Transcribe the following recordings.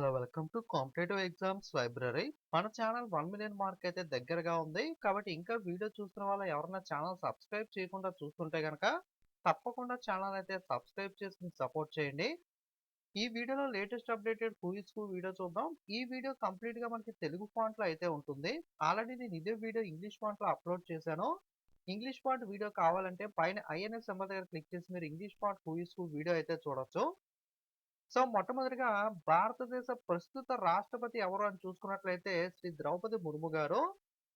Hello welcome to competitive exams library. మన channel 1,000,000 mark అయితే దగ్గరగా ఉంది. కాబట్టి ఇంకా వీడియో చూస్తున్న వాళ్ళు ఎవరైనా ఛానల్ సబ్స్క్రైబ్ చేయకుండా చూస్తుంటే గనక తప్పకుండా ఛానల్ అయితే సబ్స్క్రైబ్ చేసుకొని సపోర్ట్ చేయండి. ఈ వీడియోలో latest updated who is who video చూద్దాం. ఈ వీడియో కంప్లీట్‌గా మనకి తెలుగు ఫాంట్‌లో అయితే ఉంటుంది. ఆల్రెడీ నేను ఇదే వీడియో ఇంగ్లీష్ ఫాంట్‌లో అప్లోడ్ చేశాను. ఇంగ్లీష్ ఫాంట్ వీడియో కావాలంటే పైన ఐఎన్ఎస్ సింబల్ దగ్గర క్లిక్ చేసి మీరు English font who is who video అయితే చూడొచ్చు. సో, మొట్టమొదటిగా భారతదేశ ప్రస్తుత రాష్ట్రపతి ఎవరు అని చూసుకున్నట్లయితే శ్రీ ద్రౌపది ముర్ము గారు.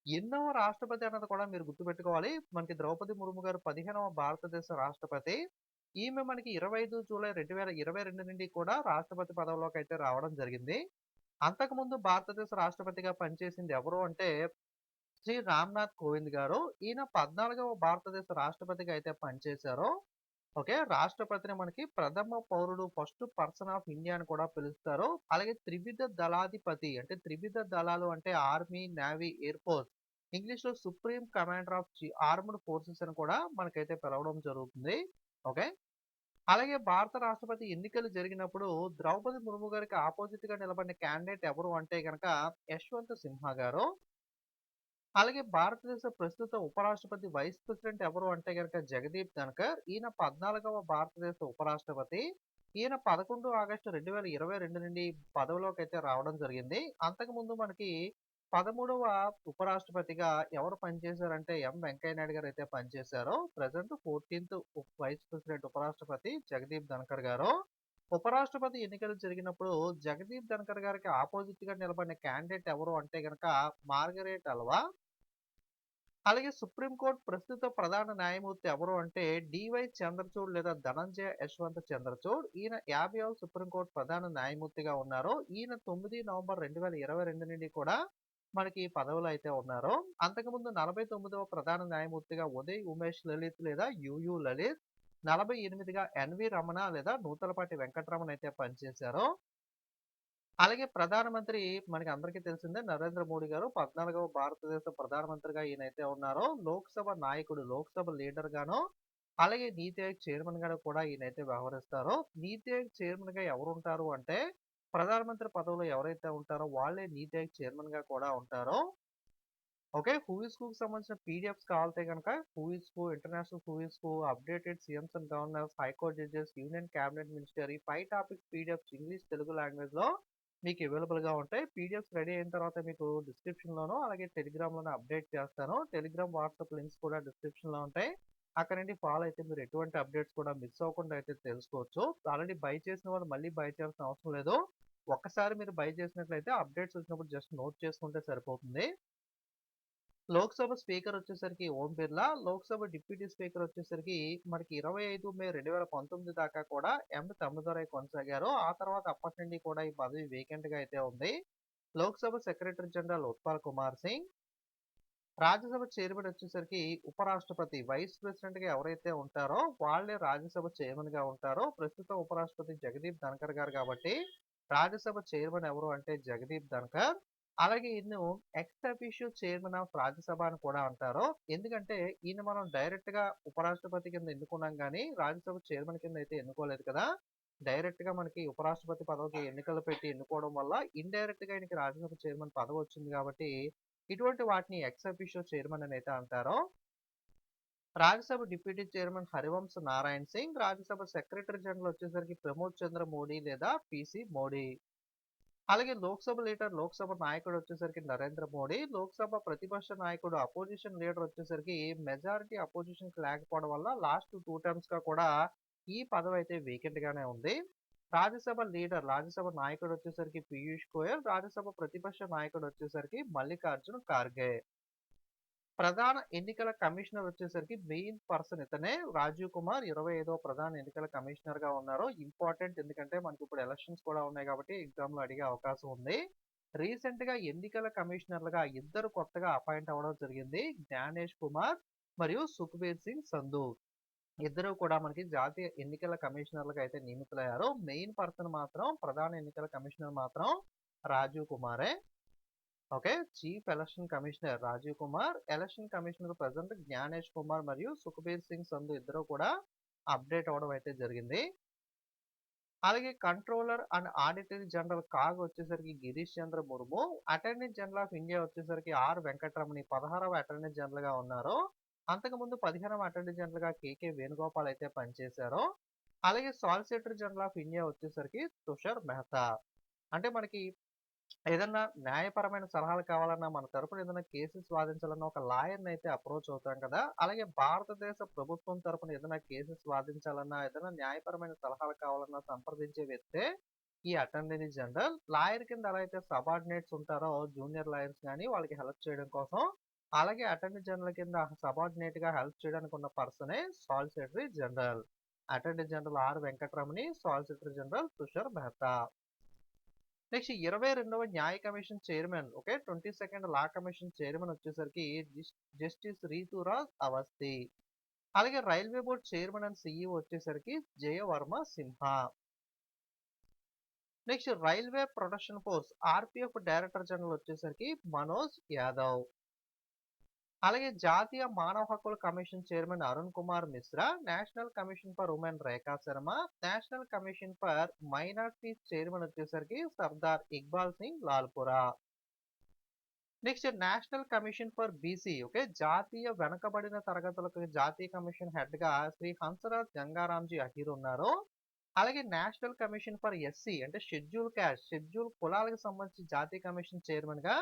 ఎన్నవ రాష్ట్రపతి అన్నది కూడా మీరు గుర్తుపెట్టుకోవాలి. మనకి ద్రౌపది ముర్ము గారు 15వ భారతదేశ రాష్ట్రపతి. ఈమె మనకి 25 జూలై 2022 నుండి కూడా రాష్ట్రపతి పదవిలోకైతే రావడం జరిగింది. అంతకుముందు భారతదేశ రాష్ట్రపతిగా పనిచేసింది ఎవరు అంటే శ్రీ రామ్‌నాథ్ కోవింద్ గారు. ఈయన 14వ భారతదేశ రాష్ట్రపతిగా అయితే పనిచేశారు. ఓకే. రాష్ట్రపతిని మనకి ప్రథమ పౌరుడు ఫస్ట్ పర్సన్ ఆఫ్ ఇండియా అని కూడా పిలుస్తారు. అలాగే త్రివిధ దళాధిపతి అంటే త్రివిధ దళాలు అంటే ఆర్మీ, నేవీ, ఎయిర్ ఫోర్స్. ఇంగ్లీష్‌లో supreme commander of armed forces అని కూడా మనకైతే పిలవడం జరుగుతుంది. ఓకే. అలాగే భారత రాష్ట్రపతి ఎన్నికలు జరిగినప్పుడు ద్రౌపది ముర్ము గారికి అపోజిట్‌గా నిలబడిన క్యాండిడేట్ ఎవరు అంటే గనక యశ్వంత్ సిన్హా గారు. అలాగే భారతదేశ ప్రస్తుత ఉపరాష్ట్రపతి వైస్ ప్రెసిడెంట్ ఎవరు అంటే గనక జగదీప్ ధన్కర్. ఈయన 14వ భారతదేశ ఉపరాష్ట్రపతి. ఈయన 11 ఆగస్టు 2022 నుండి పదవిలోకైతే రావడం జరిగింది. అంతకుముందు మనకి 13వ ఉపరాష్ట్రపతిగా ఎవరు పనిచేశారంటే వెంకయ్య నాయుడు గారు అయితే పనిచేశారు. ప్రెజెంట్ 14థ్ వైస్ ప్రెసిడెంట్ ఉపరాష్ట్రపతి జగదీప్ ధన్కర్ గారు. ఉపరాష్ట్రపతి ఎన్నికలు జరిగినప్పుడు జగదీప్ ధన్కర్ గారికి ఆపోజిట్ గా నిలబడిన క్యాండిడేట్ ఎవరు అంటే గనక మార్గరెట్ అల్వా. అలాగే సుప్రీంకోర్టు ప్రస్తుత ప్రధాన న్యాయమూర్తి ఎవరు అంటే డివై చంద్రచూడ్ లేదా ధనంజయ యశ్వంత్ చంద్రచూడ్. ఈయన 50వ సుప్రీంకోర్టు ప్రధాన న్యాయమూర్తిగా ఉన్నారు. ఈయన 9 నవంబర్ 2022 నుండి కూడా మనకి ఈ పదవిలో అయితే ఉన్నారు. అంతకుముందు 49వ ప్రధాన న్యాయమూర్తిగా ఉదయ్ ఉమేష్ లలిత్ లేదా యుయు లలిత్, 48గా ఎన్వి రమణ లేదా నూతలపాటి వెంకటరమణ అయితే పనిచేశారు. అలాగే ప్రధానమంత్రి మనకి అందరికీ తెలిసిందే నరేంద్ర మోడీ గారు 14వ భారతదేశ ప్రధానమంత్రిగా ఈయనైతే ఉన్నారు. లోక్సభ నాయకుడు, లోక్సభ లీడర్ గాను, అలాగే నీతి ఆయోగ్ చైర్మన్ గా కూడా ఈయనైతే వ్యవహరిస్తారు. నీతి ఆయోగ్ చైర్మన్ గా ఎవరుంటారు అంటే ప్రధానమంత్రి పదవిలో ఎవరైతే ఉంటారో వాళ్ళే నీతి ఆయోగ్ చైర్మన్ గా కూడా ఉంటారు. ఓకే. హూ ఇస్ హూకి సంబంధించిన పీడిఎఫ్స్ కావాలంటే గనక who is who, international who is who, updated CMs and governors, high court judges, union cabinet minister ఈ 5 topics PDFs English, Telugu language లో మీకు అవైలబుల్ గా ఉంటాయి. పీడిఎఫ్స్ రెడీ అయిన తర్వాత మీకు డిస్క్రిప్షన్ లోను అలాగే టెలిగ్రామ్ లోను అప్డేట్ చేస్తాను. టెలిగ్రామ్, వాట్సాప్ లింక్స్ కూడా డిస్క్రిప్షన్ లో ఉంటాయి. అక్కడ నుండి ఫాలో అయితే మీరు ఎటువంటి అప్డేట్స్ కూడా మిస్ అవ్వకుండా అయితే తెలుసుకోవచ్చు. ఆల్రెడీ బై చేసిన వాళ్ళు మళ్ళీ బై చేయాల్సిన అవసరం లేదు. ఒక్కసారి మీరు బై చేసినట్లయితే అప్డేట్స్ వచ్చినప్పుడు జస్ట్ నోట్ చేసుకుంటే సరిపోతుంది. లోక్‌సభ స్పీకర్ వచ్చేసరికి ఓం బిర్లా. లోక్‌సభ డిప్యూటీ స్పీకర్ వచ్చేసరికి మనకి 25 మే 2019 దాకా కూడా తమ్మిదురై కొనసాగారు. ఆ తర్వాత అప్పటి నుండి కూడా ఈ పదవి వేకెంట్‌గా అయితే ఉంది. Lok Sabha secretary general Utpal Kumar Singh. Rajya Sabha chairman వచ్చేసరికి ఉపరాష్ట్రపతి వైస్ ప్రెసిడెంట్‌గా ఎవరైతే ఉంటారో వాళ్ళే రాజ్యసభ చైర్మన్‌గా ఉంటారో. ప్రస్తుత ఉపరాష్ట్రపతి జగదీప్ ధన్కర్ గారు కాబట్టి రాజ్యసభ చైర్మన్ ఎవరు అంటే జగదీప్ ధన్కర్. అలాగే ఈయన్ను ex officio chairman of Rajya Sabha అని కూడా అంటారు. ఎందుకంటే ఈయన మనం డైరెక్ట్ గా ఉపరాష్ట్రపతి కింద ఎన్నుకున్నాం కానీ రాజ్యసభ చైర్మన్ కింద అయితే ఎన్నుకోలేదు కదా. డైరెక్ట్ గా మనకి ఉపరాష్ట్రపతి పదవికి ఎన్నికలు పెట్టి ఎన్నుకోవడం వల్ల ఇండైరెక్ట్ గా ఈయనకి రాజ్యసభ చైర్మన్ పదవి వచ్చింది కాబట్టి ఇటువంటి వాటిని ఎక్స్ అఫీషియో చైర్మన్ అని అయితే అంటారు. Rajya Sabha deputy chairman Harivansh Narayan Singh. Rajya Sabha secretary general వచ్చేసరికి ప్రమోద్ చంద్ర మోడీ లేదా పిసి మోడీ. అలాగే లోక్సభ లీడర్, లోక్సభ నాయకుడు వచ్చేసరికి నరేంద్ర మోడీ. లోక్సభ ప్రతిపక్ష నాయకుడు, అపోజిషన్ లీడర్ వచ్చేసరికి మెజారిటీ అపోజిషన్ కి లేకపోవడం వల్ల లాస్ట్ 2 టర్మ్స్ గా కూడా ఈ పదవి అయితే వేకెంట్ గానే ఉంది. రాజ్యసభ లీడర్, రాజ్యసభ నాయకుడు వచ్చేసరికి పీయూష్ గోయల్. రాజ్యసభ ప్రతిపక్ష నాయకుడు వచ్చేసరికి మల్లికార్జున్ ఖార్గే. ప్రధాన ఎన్నికల కమిషనర్ వచ్చేసరికి మెయిన్ పర్సన్ ఇతనే రాజీవ్ కుమార్ 25వ ప్రధాన ఎన్నికల కమిషనర్ గా ఉన్నారు. ఇంపార్టెంట్ ఎందుకంటే మనకి ఇప్పుడు ఎలక్షన్స్ కూడా ఉన్నాయి కాబట్టి ఎగ్జామ్ లో అడిగే అవకాశం ఉంది. రీసెంట్ గా ఎన్నికల కమిషనర్లుగా ఇద్దరు కొత్తగా అపాయింట్ అవ్వడం జరిగింది. జ్ఞానేష్ కుమార్ మరియు సుఖ్బీర్ సింగ్ సంధు. ఇద్దరు కూడా మనకి జాతీయ ఎన్నికల కమిషనర్లుగా అయితే నియమితులయ్యారు. మెయిన్ పర్సన్ మాత్రం ప్రధాన ఎన్నికల కమిషనర్ మాత్రం రాజీవ్ కుమారే. Okay. Chief election commissioner Rajiv Kumar, election commissioner present Gyanesh Kumar మరియు సుఖ్బీర్ సింగ్ సంధు ఇద్దరు కూడా అప్డేట్ అవ్వడం అయితే జరిగింది. అలాగే controller and auditor general CAG వచ్చేసరికి Girish Chandra Murmu. Attorney general of India వచ్చేసరికి ఆర్ వెంకటరమణి 16వ అటార్నీ జనరల్ గా ఉన్నారు. అంతకుముందు 15వ అటార్నీ జనరల్ గా కేకే వేణుగోపాల్ అయితే పనిచేశారు. అలాగే సాలిసిటర్ జనరల్ ఆఫ్ ఇండియా వచ్చేసరికి తుషార్ మెహతా. అంటే మనకి ఏదన్నా న్యాయపరమైన సలహాలు కావాలన్నా, మన తరపున ఏదైనా కేసెస్ వాదించాలన్నా ఒక లాయర్‌ని అయితే అప్రోచ్ అవుతాం కదా! అలాగే భారతదేశ ప్రభుత్వం తరపున ఏదైనా కేసెస్ వాదించాలన్నా, ఏదైనా న్యాయపరమైన సలహాలు కావాలన్నా సంప్రదించే వ్యక్తే ఈ అటార్నీ జనరల్. లాయర్ కింద ఎలా అయితే సబార్డినేట్స్ ఉంటారో జూనియర్ లాయర్స్ గాని వాళ్ళకి హెల్ప్ చేయడం కోసం, అలాగే అటార్నీ జనరల్ కింద సబార్డినేట్‌గా హెల్ప్ చేయడానికి ఉన్న పర్సనే solicitor general. Attorney general R Venkataramani, solicitor general Tushar Mehta. Next 22వ న్యాయ commission chairman, okay, 22nd law commission chairman వచ్చేసరికి జస్టిస్ రీతురాజ్ అవస్థి. అలాగే railway board chairman and CEO వచ్చేసరికి Jaya Varma Sinha. Next railway protection force RPF director general వచ్చేసరికి మనోజ్ యాదవ్. అలాగే జాతీయ మానవ హక్కుల commission chairman Arun Kumar Mishra, national commission for women Rekha Sharma, national commission for minorities chairman వచ్చేసరికి Sardar Iqbal Singh Lalpura. Next national commission for BC, okay, జాతీయ వెనకబడిన తరగతులకు జాతీయ కమిషన్ హెడ్ గా శ్రీ హంసరాజ్ గంగారాంజీ అహిర్ ఉన్నారు. అలాగే నేషనల్ కమిషన్ ఫర్ ఎస్సీ అంటే షెడ్యూల్ క్యాస్ట్, షెడ్యూల్ కులాలకు సంబంధించి జాతీయ కమిషన్ చైర్మన్ గా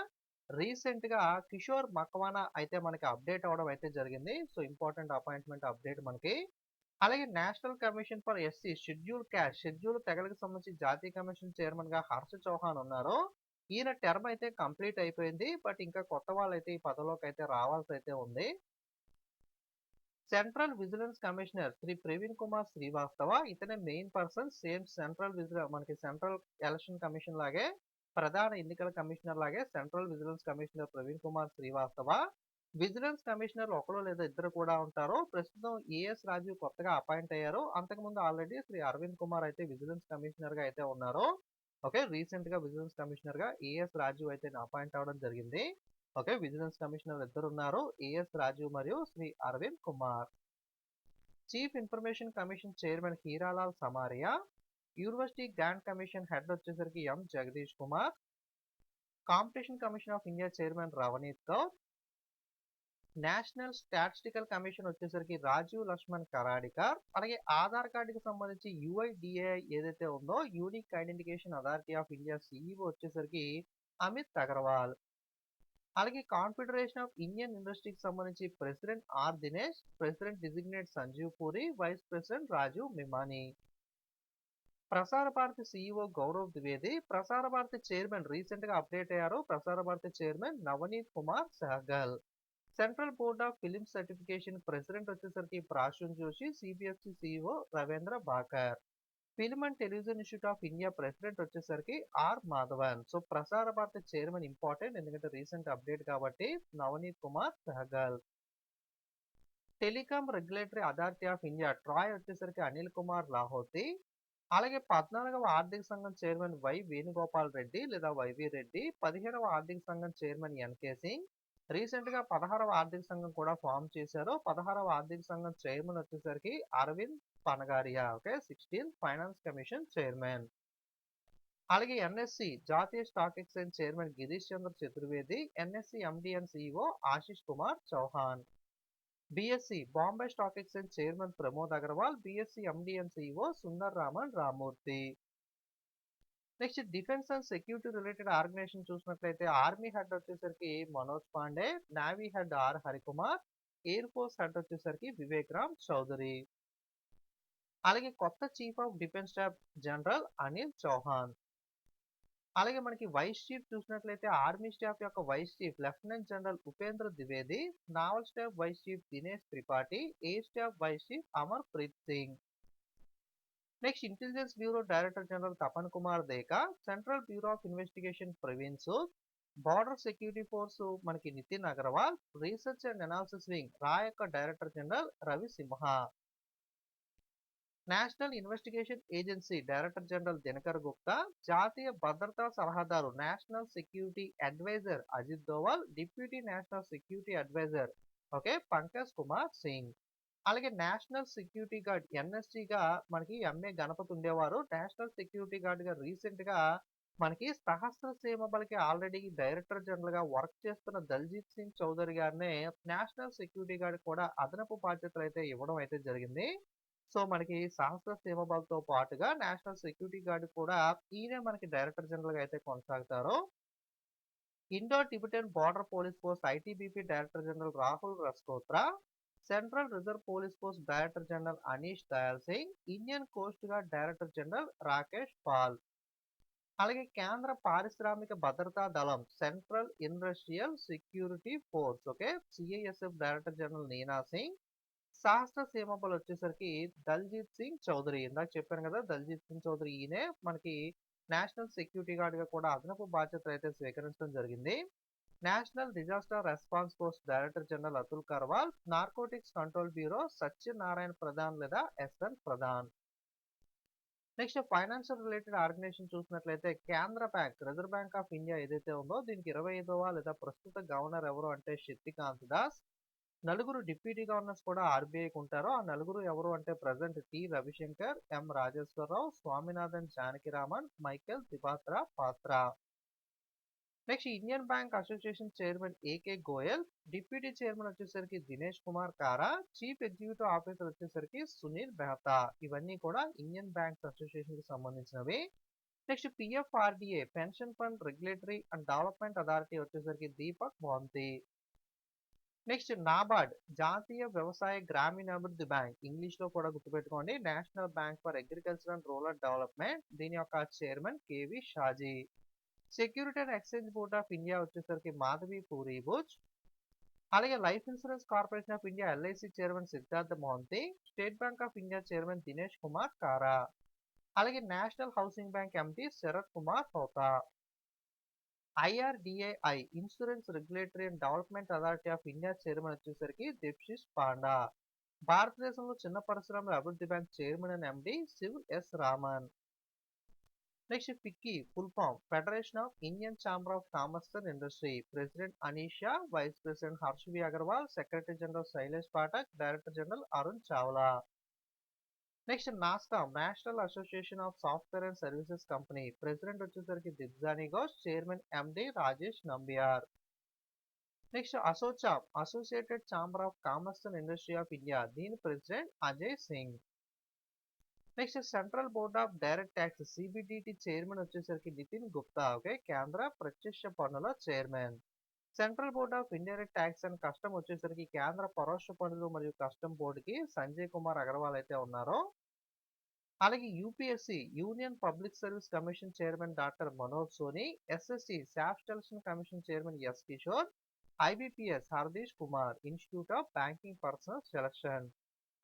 రీసెంట్ గా కిషోర్ మక్వానా అయితే మనకి అప్డేట్ అవడం అయితే జరిగింది. సో ఇంపార్టెంట్ అపాయింట్మెంట్ అప్డేట్ మనకి. అలాగే national commission for SC scheduled caste, scheduled తెగలకు సంబంధించి జాతీయ కమిషన్ చైర్మన్ గా హర్ష చౌహాన్ ఉన్నారు. ఈయన టర్మ్ అయితే కంప్లీట్ అయిపోయింది. బట్ ఇంకా కొత్త వాళ్ళు అయితే ఈ పదవిలోకి అయితే రావాల్సి అయితే ఉంది. Central vigilance commissioner Shri Praveen Kumar Srivastava, ఇతనే మెయిన్ పర్సన్. సేమ్ సెంట్రల్ మనకి సెంట్రల్ ఎలక్షన్ కమిషన్ లాగే, ప్రధాన ఎన్నికల కమిషనర్ లాగే central vigilance commissioner Praveen Kumar Srivastava. Vigilance commissioner ఒకరు లేదా ఇద్దరు కూడా ఉంటారు. ప్రస్తుతం ఏఎస్ రాజు కొత్తగా అపాయింట్ అయ్యారు. అంతకుముందు ఆల్రెడీ శ్రీ అరవింద్ కుమార్ అయితే విజిలెన్స్ కమిషనర్ గా అయితే ఉన్నారు. ఓకే, రీసెంట్ గా విజిలెన్స్ కమిషనర్ గా ఏఎస్ రాజు అయితే అపాయింట్ అవడం జరిగింది. ఓకే, విజిలెన్స్ కమిషనర్ ఇద్దరు ఉన్నారు, ఏఎస్ రాజు మరియు Shri Arvind Kumar. Chief information commission chairman Hiralal Samariya. University grant commission head వచ్చేసరికి M Jagadesh Kumar. Competition commission of India chairman Ravneet Kaur. National statistical commission వచ్చేసరికి రాజీవ్ లక్ష్మణ్ కరాడికర్. అలాగే ఆధార్ కార్డుకి సంబంధించి యుఐడిఏఐ ఏదైతే ఉందో unique identification authority of India CEO వచ్చేసరికి అమిత్ అగర్వాల్. అలాగే కాన్ఫెడరేషన్ ఆఫ్ ఇండియన్ ఇండస్ట్రీకి సంబంధించి president R Dinesh, president designate Sanjiv Puri, vice president Rajiv Memani. Prasar Bharati CEO Gaurav Dwivedi. Prasar Bharati chairman recent గా అప్డేట్ అయ్యారు, Prasar Bharati chairman Navneet Kumar Sehgal. Central board of film certification president వచ్చేసరికి Prasoon Joshi, CBFC CEO Ravindra Bhakar. Film and television institute of India president వచ్చేసరికి are Madhavan. So Prasar Bharati chairman important, ఎందుకంటే recent update కాబట్టి. Navneet Kumar Sehgal. Telecom regulatory authority of India TRAI వచ్చేసరికి అనిల్ కుమార్ లాహోతి. అలాగే 14వ ఆర్థిక సంఘం చైర్మన్ వై వేణుగోపాల్ రెడ్డి లేదా వైవి రెడ్డి. 15వ ఆర్థిక సంఘం చైర్మన్ ఎన్కే సింగ్. రీసెంట్ గా 16వ ఆర్థిక సంఘం కూడా ఫామ్ చేశారు. 16వ ఆర్థిక సంఘం చైర్మన్ వచ్చేసరికి Arvind Panagariya. Okay, 16th finance commission chairman. అలాగే ఎన్ఎస్సి జాతీయ stock exchange chairman Girish Chandra Chaturvedi. NSE MD and CEO Ashish Kumar Chauhan. BSE Bombay stock exchange chairman Pramod Agarwal. BSE MD and CEO Sundar Raman Ramamurthy. Next defence and security related organisation చూసినట్లయితే ఆర్మీ హెడ్ వచ్చేసరికి Manoj Pande, navy head R Harikumar, air force head వచ్చేసరికి వివేక్ రామ్ చౌదరి. అలాగే కొత్త chief of defence staff general Anil Chauhan. అలాగే మనకి vice chief చూసినట్లయితే army staff యొక్క vice chief lieutenant general Upendra Dwivedi, naval staff vice chief Dinesh Tripathi, air staff vice chief Amar Preet Singh. Next intelligence bureau director general Tapan Kumar Deka, central bureau of investigation Praveen Sood, border security force మనకి Nitin Agarwal, research and analysis wing రా యొక్క director general Ravi Sinha. National investigation agency director general Dinkar Gupta, జాతీయ భద్రతా సలహాదారు national security adviser Ajit Doval, deputy national security adviser okay Pankaj Kumar Singh. అలాగే national security guard ఎన్ఎస్జీగా మనకి MA Ganapati ఉండేవారు. National security గార్డ్‌గా రీసెంట్‌గా మనకి సహస్ర సీమ బల్‌కి ఆల్రెడీ డైరెక్టర్ జనరల్‌గా వర్క్ చేస్తున్న దల్జీత్ సింగ్ చౌదరి గారినే నేషనల్ సెక్యూరిటీ గార్డ్ కూడా అదనపు బాధ్యతలైతే ఇవ్వడం అయితే జరిగింది. సో, మనకి సహస్ర సీమ బల్‌తో పాటుగా నేషనల్ సెక్యూరిటీ గార్డ్ కూడా ఈయనే మనకి డైరెక్టర్ జనరల్‌గా అయితే కొనసాగుతారు. Indo Tibetan border police force ITBP director general Rahul Rasgotra, central reserve police force director general Anish Dayal Singh, Indian coast guard director general Rakesh Pal, అలాగే కేంద్ర పారిశ్రామిక భద్రతా దళం central industrial security force okay CISF director general Nina Singh, Sashastra Seema Bal వచ్చేసరికి దల్జీత్ సింగ్ చౌదరి. ఇందాక చెప్పాను కదా దల్జీత్ సింగ్ చౌదరి ఈయనే మనకి నేషనల్ సెక్యూరిటీ గార్డ్ గా కూడా అదనపు బాధ్యతలు అయితే స్వీకరించడం జరిగింది. National disaster response force director general Atul Karwal, narcotics control bureau Satyanarayana Pradhan లేదా SN Pradhan. Next financial related organisation చూసినట్లయితే కేంద్ర bank reserve bank of India ఏదైతే ఉందో దీనికి 25వ లేదా ప్రస్తుత గవర్నర్ ఎవరు అంటే శక్తికాంత్ దాస్. నలుగురు డిప్యూటీ గవర్నర్స్ కూడా ఆర్బీఐకి ఉంటారు. ఆ నలుగురు ఎవరు అంటే ప్రజెంట్ టి రవిశంకర్, ఎం రాజేశ్వరరావు, స్వామినాథన్ జానకిరామన్, మైకేల్ త్రిపాత్ర పాత్ర. Next Indian bank association chairman AK Goyal, deputy chairman వచ్చేసరికి దినేష్ కుమార్ కారా, చీఫ్ ఎగ్జిక్యూటివ్ ఆఫీసర్ వచ్చేసరికి సునీల్ మెహతా. ఇవన్నీ కూడా ఇండియన్ బ్యాంక్స్ అసోసియేషన్ కి సంబంధించినవి. Next PFRDA pension fund regulatory and development authority వచ్చేసరికి దీపక్ మోహంతి. నెక్స్ట్ నాబార్డ్ జాతీయ వ్యవసాయ గ్రామీణాభివృద్ధి బ్యాంక్ ఇంగ్లీష్ లో కూడా గుర్తుపెట్టుకోండి national bank for agriculture and rural development, దీని యొక్క chairman KV Shaji. Security and exchange board of India వచ్చేసరికి మాధవి పూరీబుజ్. అలాగే life insurance corporation of India LIC chairman Siddhartha Mohanty, state bank of India chairman Dinesh Kumar Khara, అలాగే national housing bank MD Sharat Kumar Hota. IRDAI insurance regulatory and development authority of India chairman వచ్చేసరికి దీప్షిష్ పాండా. భారతదేశంలో చిన్న పరిశ్రమల అభివృద్ధి bank chairman and MD Shiv S Raman. Next FICCI full form federation of Indian chamber of commerce and industry, president Anisha, vice president Harsh V Agarwal, secretary general Shailesh Pathak, director general Arun Chawla. Next NASSCOM national association of software and services company, president వచ్చేసరికి Debjani Ghosh, chairman MD Rajesh Nambiar. Next ASSOCHAM associated chamber of commerce and industry of India, దీని president Ajay Singh. Next central board of direct tax CBDT chairman వచ్చేసరికి Nitin Gupta okay కేంద్ర ప్రత్యక్ష పన్నుల chairman. Central board of indirect tax and custom వచ్చేసరికి కేంద్ర పరోక్ష పన్నులు మరియు కస్టమ్ బోర్డుకి సంజయ్ కుమార్ అగర్వాల్ అయితే ఉన్నారు. అలాగే UPSC union public service commission chairman doctor Manoj Soni, SSC staff selection commission chairman S Kishore, IBPS Hardish Kumar, institute of banking personnel selection.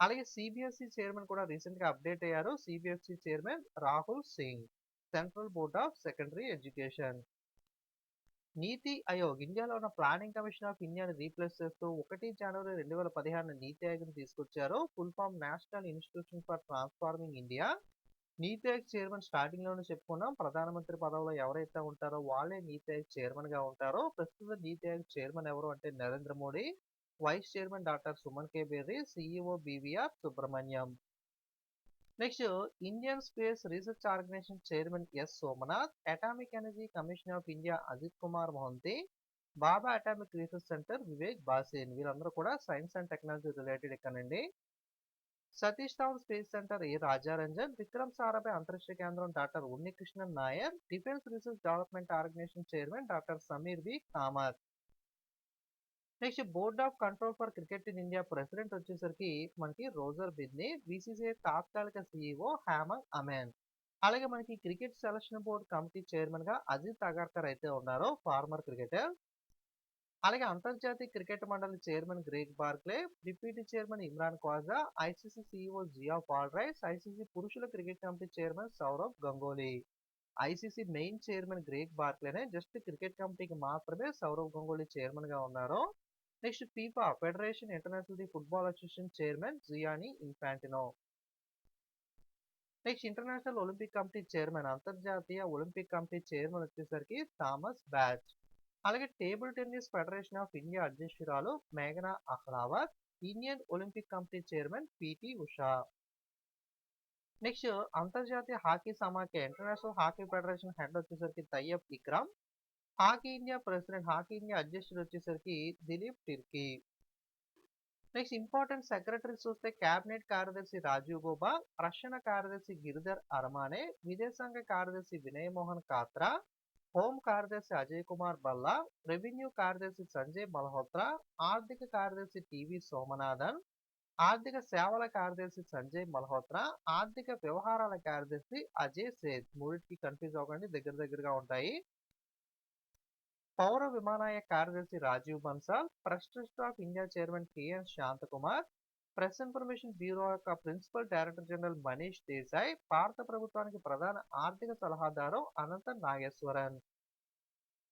అలాగే సిబిఎస్ఈ చైర్మన్ కూడా రీసెంట్ గా అప్డేట్ అయ్యారు. CBSE chairman Rahul Singh. Central board of secondary education. Niti Aayog ఇండియాలో ఉన్న ప్లానింగ్ కమిషన్ ఆఫ్ ఇండియాని replace చేస్తూ 1 జనవరి 2016 నీతి ఆయోగ్ తీసుకొచ్చారు. Full form national institution for transforming India. Niti Aayog chairman starting లోనే చెప్పుకున్నాం ప్రధానమంత్రి పదవిలో ఎవరైతే ఉంటారో వాళ్ళే నీతి ఆయోగ్ చైర్మన్ గా ఉంటారో. ప్రస్తుత నీతి ఆయోగ్ చైర్మన్ ఎవరు అంటే Narendra Modi, vice chairman doctor Suman K Bery, CEO BVR Subrahmanyam. Next Indian space research organisation chairman S Somanath, atomic energy commission of India Ajit Kumar Mohanty, Bhabha atomic research centre Vivek Bhasin. వీళ్ళందరూ కూడా సైన్స్ అండ్ టెక్నాలజీ రిలేటెడ్ ఇక్కడండి. Satish Dhawan space centre A Rajarajan, Vikram Sarabhai అంతరిక్ష కేంద్రం doctor Unnikrishnan Nair, defence research development organisation chairman doctor Sameer B Kamat. Next board of control for cricket in India president వచ్చేసరికి మనకి Roger బిద్ని, BCCI తాత్కాలిక CEO Hemang amen. అలాగే మనకి cricket selection board committee chairman గా అజిత్ అగర్కర్ అయితే ఉన్నారు, ఫార్మర్ క్రికెటర్. అలాగే అంతర్జాతీయ క్రికెట్ మండలి chairman Greg Barclay, deputy chairman Imran Khawaja, ICC CEO జియా పాల్రైస్, ఐసీసీ పురుషుల cricket committee chairman Sourav Ganguly. ICC main chairman Greg బార్క్లేనే, జస్ట్ క్రికెట్ కమిటీకి మాత్రమే సౌరవ్ గంగోలీ చైర్మన్ గా ఉన్నారు. Next FIFA federation international the football association chairman Gianni Infantino. Next international Olympic committee chairman అంతర్జాతీయ Olympic committee chairman వచ్చేసరికి థామస్ బ్యాచ్. అలాగే table tennis federation of India అధ్యక్షురాలు మేఘనా Ahlawat. Indian Olympic committee chairman PT Usha. Next అంతర్జాతీయ hockey సమాఖ్య international hockey federation head వచ్చేసరికి Tayyab Ikram. Hockey India president hockey India అధ్యక్షుడు వచ్చేసరికి Dilip Tirkey. Next important secretaries చూస్తే కేబినెట్ కార్యదర్శి రాజీవ్ గోబా, రక్షణ కార్యదర్శి గిరిధర్ అరమానే, విదేశాంగ కార్యదర్శి వినయ్ మోహన్ కాత్రా, హోం కార్యదర్శి అజయ్ కుమార్ బల్లా, రెవెన్యూ కార్యదర్శి సంజయ్ మల్హోత్రా, ఆర్థిక కార్యదర్శి టివి సోమనాథన్, ఆర్థిక సేవల కార్యదర్శి సంజయ్ మల్హోత్రా, ఆర్థిక వ్యవహారాల కార్యదర్శి అజయ్ సేత్. మూడింటికి కన్ఫ్యూజ్ అవ్వకండి, దగ్గర దగ్గరగా ఉంటాయి. పౌర విమానయాన కార్యదర్శి Rajiv Bansal, press trust of India chairman KN Shanthakumar, press information bureau యొక్క principal director general Manish Desai, భారత ప్రభుత్వానికి ప్రధాన ఆర్థిక సలహాదారు అనంత నాగేశ్వరన్.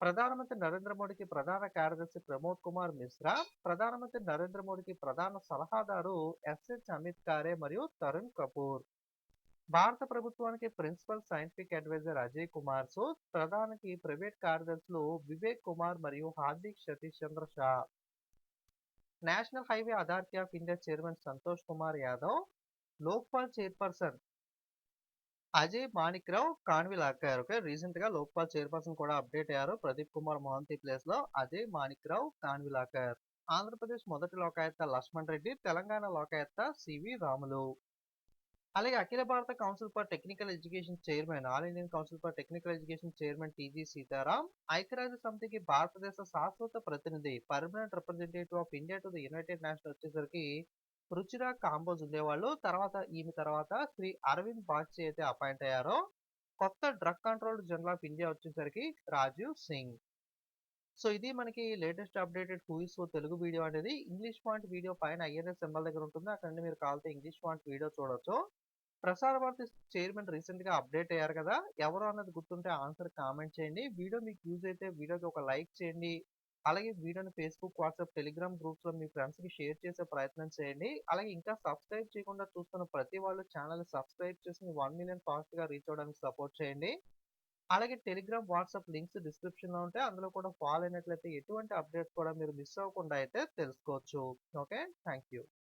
ప్రధానమంత్రి నరేంద్ర మోడీకి ప్రధాన కార్యదర్శి ప్రమోద్ కుమార్ మిశ్రా, ప్రధానమంత్రి నరేంద్ర మోడీకి ప్రధాన సలహాదారు ఎస్హెచ్ అమిత్ ఖారే మరియు తరుణ్ కపూర్. భారత ప్రభుత్వానికి principal scientific adviser Ajay Kumar Sood, ప్రధానికి ప్రైవేట్ కార్యదర్శులు వివేక్ కుమార్ మరియు Hardik Satish Chandra Shah. National highway authority of India chairman Santosh Kumar Yadav, Lokpal chairperson Ajay Manikrao Khanwilkar. Okay, recent గా లోక్పాల్ చైర్పర్సన్ కూడా అప్డేట్ అయ్యారు. ప్రదీప్ కుమార్ మోహంతి ప్లేస్ లో అజయ్ మాణిక్రావు కాన్విలాకర్. ఆంధ్రప్రదేశ్ మొదటి లోకాయుక్త లక్ష్మణ్ రెడ్డి, తెలంగాణ లోకాయుక్త సివి రాములు. అలాగే అఖిల భారత council for technical education chairman, all Indian council for technical education chairman TG Sitaram, ఐక్యరాజ్య సమితికి భారతదేశ శాశ్వత ప్రతినిధి permanent representative of India to the United nations వచ్చేసరికి రుచిరా కాంబోజ్ ఉండేవాళ్ళు. ఈమె తర్వాత శ్రీ అరవింద్ బాగ్చి అయితే అపాయింట్ అయ్యారో. కొత్త drug control general of India వచ్చేసరికి రాజీవ్ సింగ్. సో ఇది మనకి latest updated who Telugu video అనేది. ఇంగ్లీష్ ఫాంట్ వీడియో పైన ఐఎన్ఎస్ సింబల్ దగ్గర ఉంటుంది, అక్కడ నుండి మీరు కావాలంటే ఇంగ్లీష్ ఫాంట్ వీడియో చూడొచ్చు. ప్రసార భారతి చైర్మన్ రీసెంట్ గా అప్డేట్ అయ్యారు కదా, ఎవరు అన్నది గుర్తుంటే ఆన్సర్ కామెంట్ చేయండి. వీడియో మీకు యూజ్ అయితే వీడియోకి ఒక లైక్ చేయండి. అలాగే వీడియోని ఫేస్బుక్, వాట్సాప్, టెలిగ్రామ్ గ్రూప్స్ లో మీ ఫ్రెండ్స్ కి షేర్ చేసే ప్రయత్నం చేయండి. అలాగే ఇంకా సబ్స్క్రైబ్ చేయకుండా చూస్తున్న ప్రతి వాళ్ళు ఛానల్ సబ్స్క్రైబ్ చేసి 1 మిలియన్ ఫాస్ట్ గా రీచ్ అవడానికి సపోర్ట్ చేయండి. అలాగే టెలిగ్రామ్, వాట్సాప్ లింక్స్ డిస్క్రిప్షన్ లో ఉంటాయి, అందులో కూడా ఫాలో అయినట్లయితే ఎటువంటి అప్డేట్స్ కూడా మీరు మిస్ అవ్వకుండా అయితే తెలుసుకోవచ్చు. Okay, thank you.